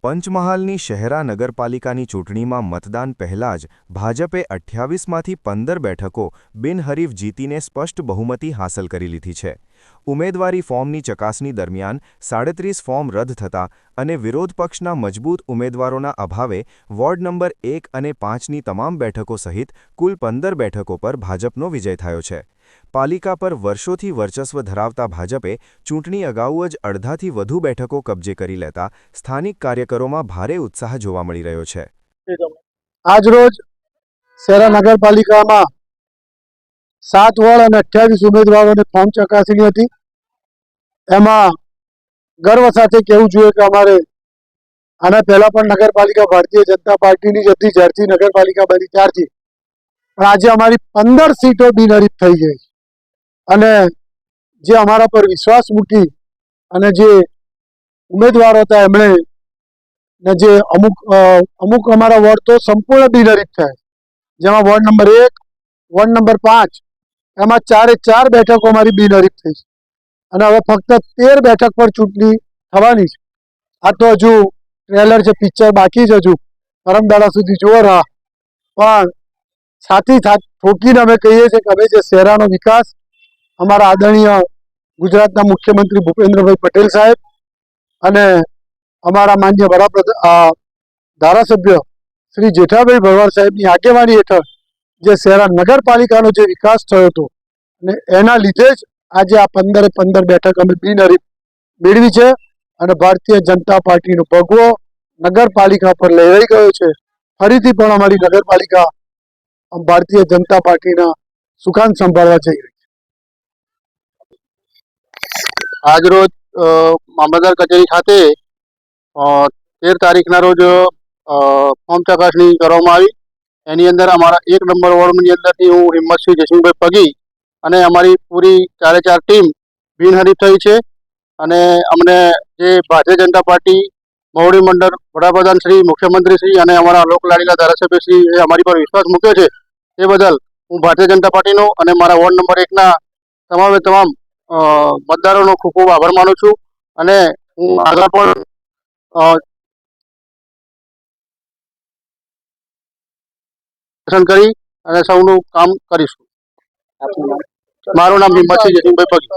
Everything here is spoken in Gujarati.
પંચમહાલની શહેરા નગરપાલિકાની ચૂંટણીમાં મતદાન પહેલાં જ ભાજપે 28માંથી 15 બેઠકો બિનહરીફ જીતીને સ્પષ્ટ બહુમતી હાંસલ કરી લીધી છે. ઉમેદવારી ફોર્મની ચકાસણી દરમિયાન 37 ફોર્મ રદ થતાં અને વિરોધ પક્ષના મજબૂત ઉમેદવારોના અભાવે વોર્ડ નંબર 1 અને 5ની તમામ બેઠકો સહિત કુલ 15 બેઠકો પર ભાજપનો વિજય થયો છે. પાલિકા પર વર્ષોથી વર્ચસ્વ ધરાવતા ભાજપે ચૂંટણી અગાઉ જ અડધાથી વધુ બેઠકો કબજે કરી લેતા સ્થાનિક કાર્યકરોમાં ભારે ઉત્સાહ જોવા મળી રહ્યો છે. આજરોજ શહેરા નગરપાલિકામાં 7 વોર્ડ અને 28 ઉમેદવારોને ફોર્મ ચકાસણી હતી. એમાં ગર્વ સાથે કહેવું જોઈએ કે અમારે આના પહેલા પણ નગરપાલિકા ભારતીય જનતા પાર્ટીની જ હતી જ્યારથી નગરપાલિકા બની ત્યારથી, પણ આજે અમારી 15 સીટો બિનહરીફ થઈ ગઈ અને જે અમારા પર વિશ્વાસ મૂકી અને જે ઉમેદવારો હતા એમણે ને જે અમુક અમારા વોર્ડ તો સંપૂર્ણ બિનહરીફ થયા, જેમાં વોર્ડ નંબર 1, વોર્ડ નંબર 5 એમાં 4 બેઠકો અમારી બિનહરીફ થઈ છે અને હવે ફક્ત 13 બેઠક પર ચૂંટણી થવાની છે. આ તો હજુ ટ્રેલર છે, પિક્ચર બાકી છે, હજુ પરમદાડા સુધી જોવો રહ્યા. પણ સાથી ઠોકીને અમે કહીએ છીએ કે અમે જે શહેરાનો વિકાસ અમારા આદરણીય ગુજરાતના મુખ્યમંત્રી ભૂપેન્દ્રભાઈ પટેલ સાહેબ અને અમારા માન્ય ધારાસભ્ય શ્રી જેઠાભાઈ ભરવાડ સાહેબની આગેવાની હેઠળ જે શહેરા નગરપાલિકાનો જે વિકાસ થયો હતો અને એના લીધે જ આજે આ 15 બેઠક અમે બિનહરીફ મેળવી છે અને ભારતીય જનતા પાર્ટીનો ભગવો નગરપાલિકા પર લહેરાઈ ગયો છે. ફરીથી પણ અમારી નગરપાલિકા ભારતીય જનતા પાર્ટીના સુકાન સંભાળવા જઈ રહી છે. આજરોજ મામલતદાર કચેરી ખાતે 13 તારીખના રોજ ફોર્મ ચકાસણી કરવામાં આવી. એની અંદર અમારા 1 નંબર વોર્ડની અંદરથી હું હિંમતસિંહ જયસિંહભાઈ પગી અને અમારી પૂરી 4 ટીમ બિનહરીફ થઈ છે અને અમને જે ભારતીય જનતા પાર્ટી મહુડી મંડળ વડાપ્રધાન શ્રી, મુખ્યમંત્રી શ્રી અને અમારા લોકલાડીલા ધારાસભ્ય શ્રી એ અમારી પર વિશ્વાસ મૂક્યો છે એ બદલ હું ભારતીય જનતા પાર્ટીનો અને મારા વોર્ડ નંબર 1ના તમામ મતદારોનો ખૂબ ખૂબ આભાર માનું છું અને હું આગળ પણ કરી અને સૌનું કામ કરીશું. મારું નામ હિંમતસિંહ જયસિંહભાઈ પગી.